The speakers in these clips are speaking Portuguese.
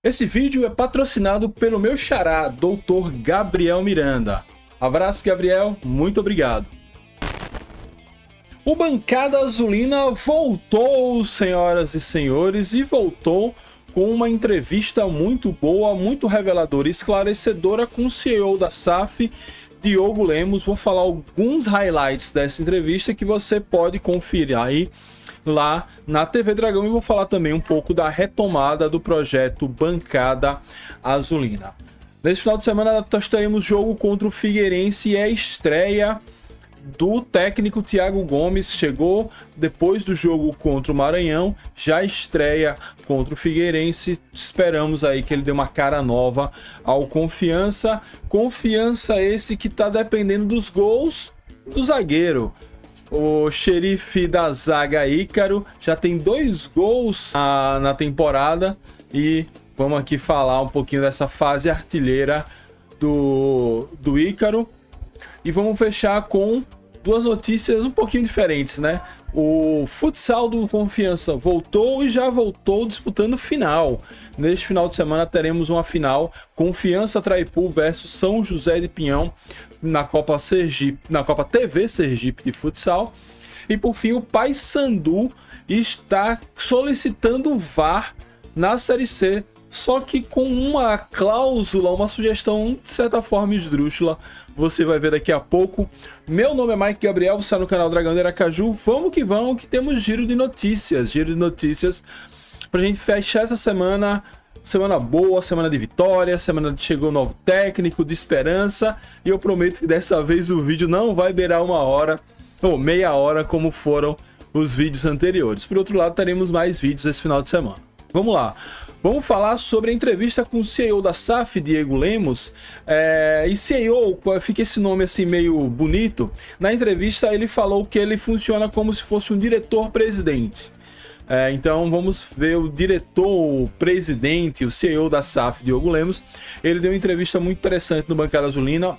Esse vídeo é patrocinado pelo meu xará, Dr. Gabriel Miranda. Abraço, Gabriel, muito obrigado. O Bancada Azulina voltou, senhoras e senhores, e voltou com uma entrevista muito boa, muito reveladora e esclarecedora com o CEO da SAF, Diogo Lemos. Vou falar alguns highlights dessa entrevista que você pode conferir aí lá na TV Dragão, e vou falar também um pouco da retomada do projeto Bancada Azulina. Nesse final de semana nós teremos jogo contra o Figueirense e é a estreia do técnico Thiago Gomes. Chegou depois do jogo contra o Maranhão, já estreia contra o Figueirense. Esperamos aí que ele dê uma cara nova ao Confiança. Confiança esse que tá dependendo dos gols do zagueiro. O xerife da zaga Ícaro já tem 2 gols na temporada e vamos aqui falar um pouquinho dessa fase artilheira do Ícaro. E vamos fechar com 2 notícias um pouquinho diferentes, né? O futsal do Confiança voltou e já voltou disputando final. Neste final de semana teremos uma final, Confiança Traipu versus São José de Pinhão na Copa Sergipe, na Copa TV Sergipe de futsal. E por fim, o Paysandu está solicitando o VAR na Série C, só que com uma cláusula, uma sugestão de certa forma esdrúxula. Você vai ver daqui a pouco. Meu nome é Mike Gabriel, você está no canal Dragão de Aracaju. Vamos, que temos giro de notícias pra gente fechar essa semana. Semana boa, semana de vitória, semana de chegou um novo técnico, de esperança. E eu prometo que dessa vez o vídeo não vai beirar 1 hora ou meia hora como foram os vídeos anteriores. Por outro lado, teremos mais vídeos esse final de semana. Vamos lá, vamos falar sobre a entrevista com o CEO da SAF, Diogo Lemos. E CEO, fica esse nome assim meio bonito. Na entrevista ele falou que ele funciona como se fosse um diretor-presidente. Então vamos ver o diretor-presidente, o CEO da SAF, Diogo Lemos. Ele deu uma entrevista muito interessante no Bancada Azulina,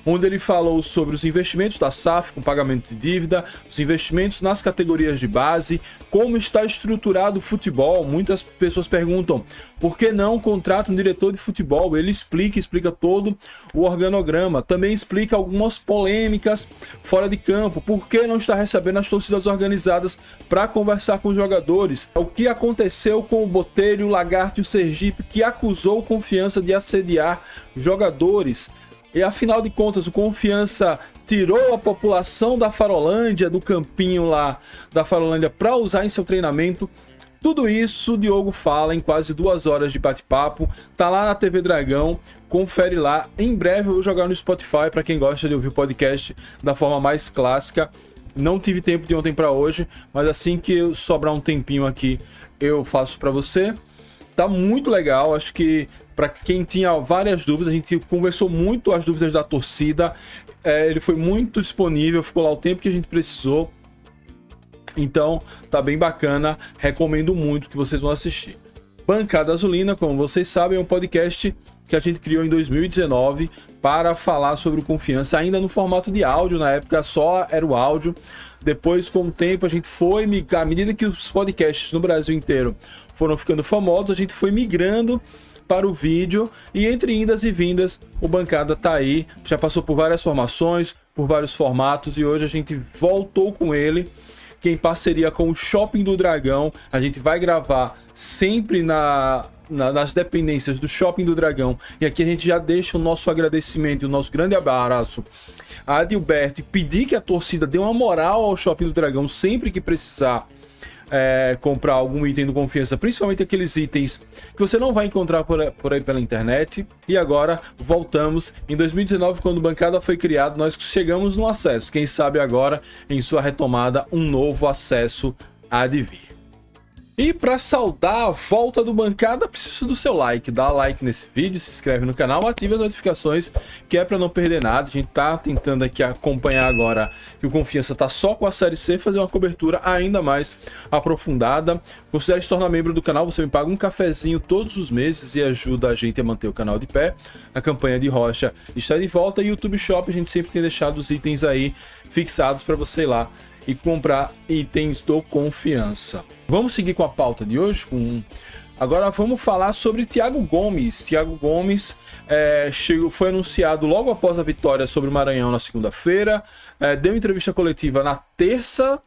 onde ele falou sobre os investimentos da SAF com pagamento de dívida, os investimentos nas categorias de base, como está estruturado o futebol. Muitas pessoas perguntam por que não contrata um diretor de futebol. Ele explica todo o organograma, também explica algumas polêmicas fora de campo, por que não está recebendo as torcidas organizadas para conversar com os jogadores, o que aconteceu com o Botelho, o Lagarto e o Sergipe, que acusou Confiança de assediar jogadores. E afinal de contas, o Confiança tirou a população da Farolândia, do campinho lá da Farolândia, para usar em seu treinamento. Tudo isso o Diogo fala em quase 2 horas de bate-papo. Tá lá na TV Dragão, confere lá. Em breve eu vou jogar no Spotify para quem gosta de ouvir o podcast da forma mais clássica. Não tive tempo de ontem para hoje, mas assim que eu sobrar um tempinho aqui, eu faço para você. Tá muito legal, acho que para quem tinha várias dúvidas, a gente conversou muito as dúvidas da torcida. Ele foi muito disponível, ficou lá o tempo que a gente precisou. Então tá bem bacana, recomendo muito que vocês vão assistir. Bancada Azulina, como vocês sabem, é um podcast que a gente criou em 2019 para falar sobre o Confiança, ainda no formato de áudio. Na época só era o áudio. Depois, com o tempo, a gente foi, à medida que os podcasts no Brasil inteiro foram ficando famosos, a gente foi migrando para o vídeo, e entre indas e vindas, o Bancada tá aí, já passou por várias formações, por vários formatos, e hoje a gente voltou com ele, que em parceria com o Shopping do Dragão. A gente vai gravar sempre nas dependências do Shopping do Dragão, e aqui a gente já deixa o nosso agradecimento e o nosso grande abraço a Adilberto, e pedir que a torcida dê uma moral ao Shopping do Dragão sempre que precisar comprar algum item do Confiança, principalmente aqueles itens que você não vai encontrar por aí pela internet. E agora voltamos em 2019, quando o Bancada foi criado, nós chegamos no acesso. Quem sabe agora, em sua retomada, um novo acesso há de vir. E para saudar a volta do Bancada, preciso do seu like. Dá like nesse vídeo, se inscreve no canal, ative as notificações, que é para não perder nada. A gente tá tentando aqui acompanhar agora que o Confiança tá só com a Série C, fazer uma cobertura ainda mais aprofundada. Considere se tornar membro do canal, você me paga um cafezinho todos os meses e ajuda a gente a manter o canal de pé. A campanha de Rocha está de volta, e o YouTube Shop a gente sempre tem deixado os itens aí fixados para você ir lá e comprar itens do Confiança. Vamos seguir com a pauta de hoje, com Agora vamos falar sobre Thiago Gomes. Thiago Gomes foi anunciado logo após a vitória sobre o Maranhão na segunda-feira. Deu entrevista coletiva na terça.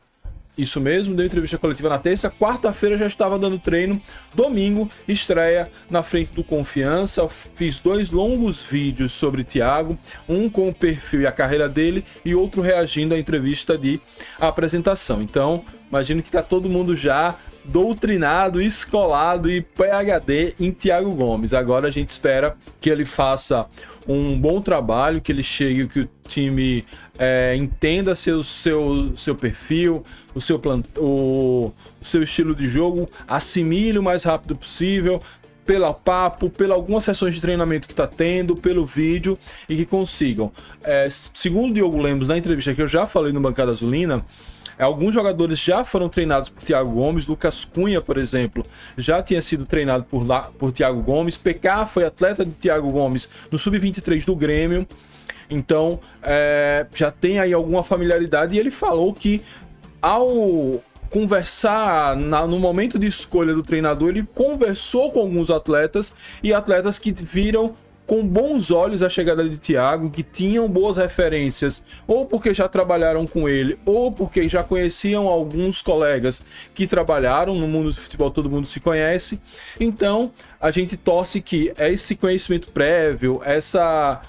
Isso mesmo, deu entrevista coletiva na terça. Quarta-feira já estava dando treino. Domingo, estreia na frente do Confiança. Fiz 2 longos vídeos sobre Thiago. Um com o perfil e a carreira dele e outro reagindo à entrevista de apresentação. Então, imagino que está todo mundo já doutrinado, escolado e PhD em Thiago Gomes. Agora a gente espera que ele faça um bom trabalho, que ele chegue, que o time entenda seu perfil, o seu estilo de jogo, assimile o mais rápido possível, pelo papo, pelas algumas sessões de treinamento que está tendo, pelo vídeo, e que consigam. Segundo o Diogo Lemos, na entrevista que eu já falei no Bancada Azulina, alguns jogadores já foram treinados por Thiago Gomes. Lucas Cunha, por exemplo, já tinha sido treinado por Thiago Gomes. PK foi atleta de Thiago Gomes no Sub-23 do Grêmio. Então, já tem aí alguma familiaridade. E ele falou que, ao conversar no momento de escolha do treinador, ele conversou com alguns atletas, e atletas que viram com bons olhos a chegada de Thiago, que tinham boas referências, ou porque já trabalharam com ele, ou porque já conheciam alguns colegas que trabalharam no mundo do futebol. Todo mundo se conhece. Então a gente torce que esse conhecimento prévio, essa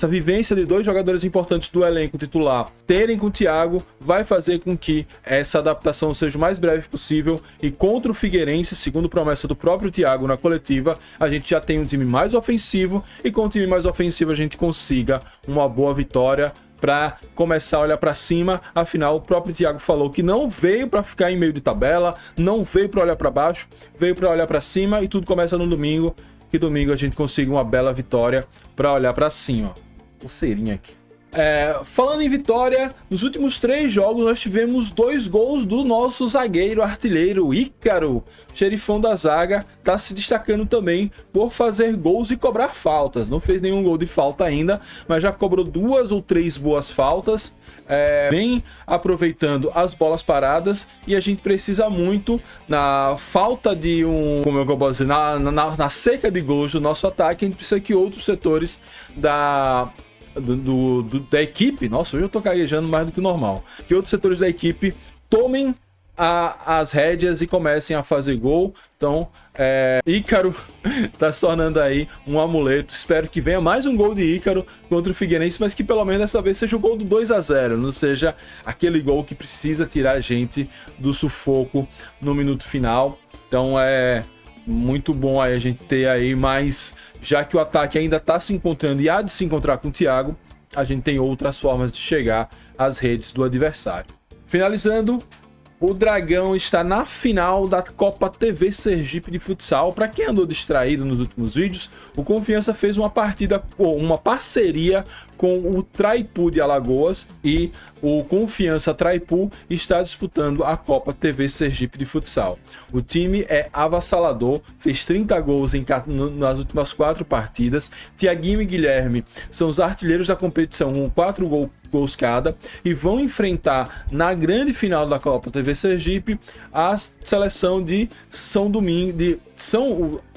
vivência de 2 jogadores importantes do elenco titular terem com o Thiago, vai fazer com que essa adaptação seja o mais breve possível. E contra o Figueirense, segundo promessa do próprio Thiago na coletiva, a gente já tem um time mais ofensivo, e com o time mais ofensivo a gente consiga uma boa vitória para começar a olhar para cima. Afinal, o próprio Thiago falou que não veio para ficar em meio de tabela, não veio para olhar para baixo, veio para olhar para cima, e tudo começa no domingo. Que domingo a gente consiga uma bela vitória para olhar para cima. Pulseirinha aqui. Falando em vitória, nos últimos 3 jogos nós tivemos 2 gols do nosso zagueiro artilheiro Ícaro. O xerifão da zaga está se destacando também por fazer gols e cobrar faltas. Não fez nenhum gol de falta ainda, mas já cobrou 2 ou 3 boas faltas. Vem aproveitando as bolas paradas, e a gente precisa muito, na falta de como eu posso dizer, na seca de gols do nosso ataque, a gente precisa que outros setores da equipe, nossa, hoje eu tô gaguejando mais do que o normal, que outros setores da equipe tomem as rédeas e comecem a fazer gol. Então, Ícaro tá se tornando aí um amuleto. Espero que venha mais um gol de Ícaro contra o Figueirense, mas que pelo menos dessa vez seja o gol do 2-0, não seja aquele gol que precisa tirar a gente do sufoco no minuto final. Então muito bom aí a gente ter aí, mas já que o ataque ainda está se encontrando e há de se encontrar com o Thiago, a gente tem outras formas de chegar às redes do adversário. Finalizando, o Dragão está na final da Copa TV Sergipe de futsal. Para quem andou distraído nos últimos vídeos, o Confiança fez uma parceria com o Traipu de Alagoas, e o Confiança Traipu está disputando a Copa TV Sergipe de futsal. O time é avassalador, fez 30 gols nas últimas 4 partidas. Tiaguinho e Guilherme são os artilheiros da competição, com 4 gols cada, e vão enfrentar na grande final da Copa TV Sergipe a seleção de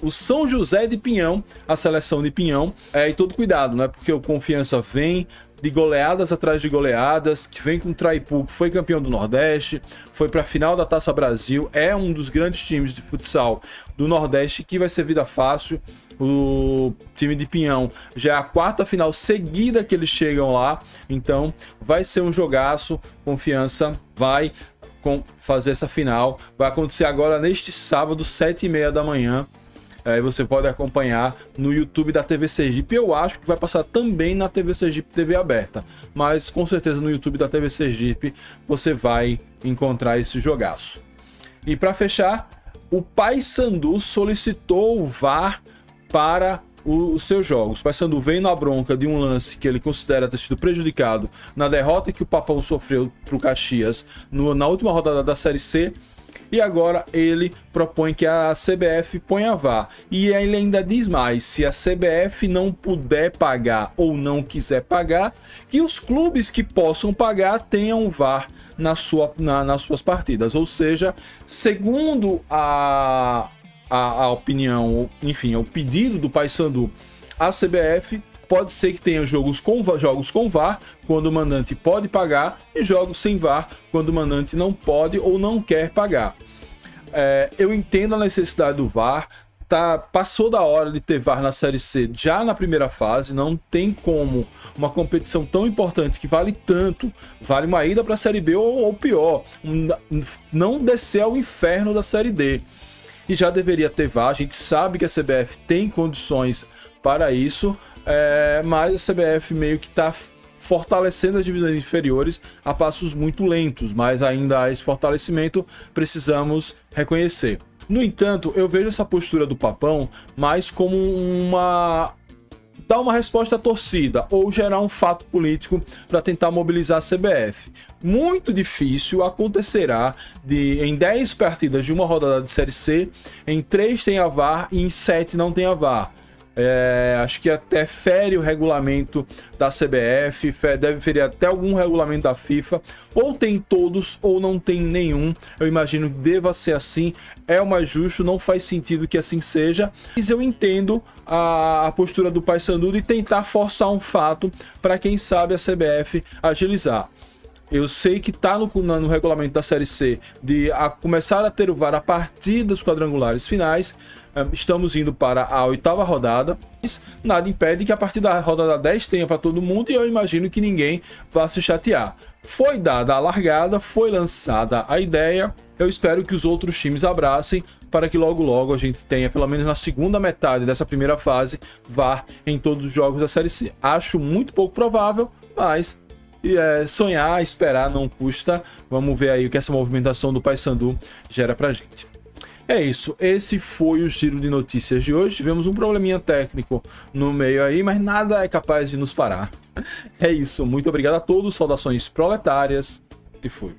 o São José de Pinhão, a seleção de Pinhão. E todo cuidado, né? Porque o Confiança vem de goleadas atrás de goleadas, que vem com o Traipu, que foi campeão do Nordeste, foi para a final da Taça Brasil, é um dos grandes times de futsal do Nordeste, que vai ser vida fácil. O time de Pinhão já é a 4ª final seguida que eles chegam lá, então vai ser um jogaço. Confiança vai fazer essa final, vai acontecer agora neste sábado, 7h30 da manhã. Aí você pode acompanhar no YouTube da TV Sergipe. Eu acho que vai passar também na TV Sergipe TV aberta, mas com certeza no YouTube da TV Sergipe você vai encontrar esse jogaço. E para fechar, o Paysandu solicitou o VAR para os seus jogos. O Paysandu veio na bronca de um lance que ele considera ter sido prejudicado na derrota que o Papão sofreu para o Caxias na última rodada da Série C, e agora ele propõe que a CBF ponha VAR. E ele ainda diz mais: se a CBF não puder pagar ou não quiser pagar, que os clubes que possam pagar tenham VAR nas suas partidas. Ou seja, segundo a opinião, enfim, o pedido do Paysandu à CBF, pode ser que tenha jogos com VAR, quando o mandante pode pagar, e jogos sem VAR, quando o mandante não pode ou não quer pagar. Eu entendo a necessidade do VAR, passou da hora de ter VAR na Série C já na primeira fase, não tem como uma competição tão importante que vale tanto, vale uma ida para a Série B ou pior, não descer ao inferno da Série D. E já deveria ter VAR, a gente sabe que a CBF tem condições para isso, mas a CBF meio que está fortalecendo as divisões inferiores a passos muito lentos, mas ainda há esse fortalecimento, precisamos reconhecer. No entanto, eu vejo essa postura do Papão mais como dar uma resposta à torcida ou gerar um fato político para tentar mobilizar a CBF. Muito difícil acontecerá em 10 partidas de uma rodada de Série C, em 3 tem a VAR e em 7 não tem a VAR. Acho que até fere o regulamento da CBF, deve ferir até algum regulamento da FIFA, ou tem todos ou não tem nenhum. Eu imagino que deva ser assim, é o mais justo, não faz sentido que assim seja, mas eu entendo a postura do Paysandu de tentar forçar um fato para quem sabe a CBF agilizar. Eu sei que está no regulamento da Série C de começar a ter o VAR a partir dos quadrangulares finais. Estamos indo para a 8ª rodada, mas nada impede que a partir da rodada 10 tenha para todo mundo, e eu imagino que ninguém vá se chatear. Foi dada a largada, foi lançada a ideia, eu espero que os outros times abracem para que logo logo a gente tenha, pelo menos na segunda metade dessa primeira fase, VAR em todos os jogos da Série C. Acho muito pouco provável, mas sonhar, esperar não custa. Vamos ver aí o que essa movimentação do Paysandu gera pra gente. É isso, esse foi o giro de notícias de hoje. Tivemos um probleminha técnico no meio aí, mas nada é capaz de nos parar. É isso, muito obrigado a todos, saudações proletárias e fui.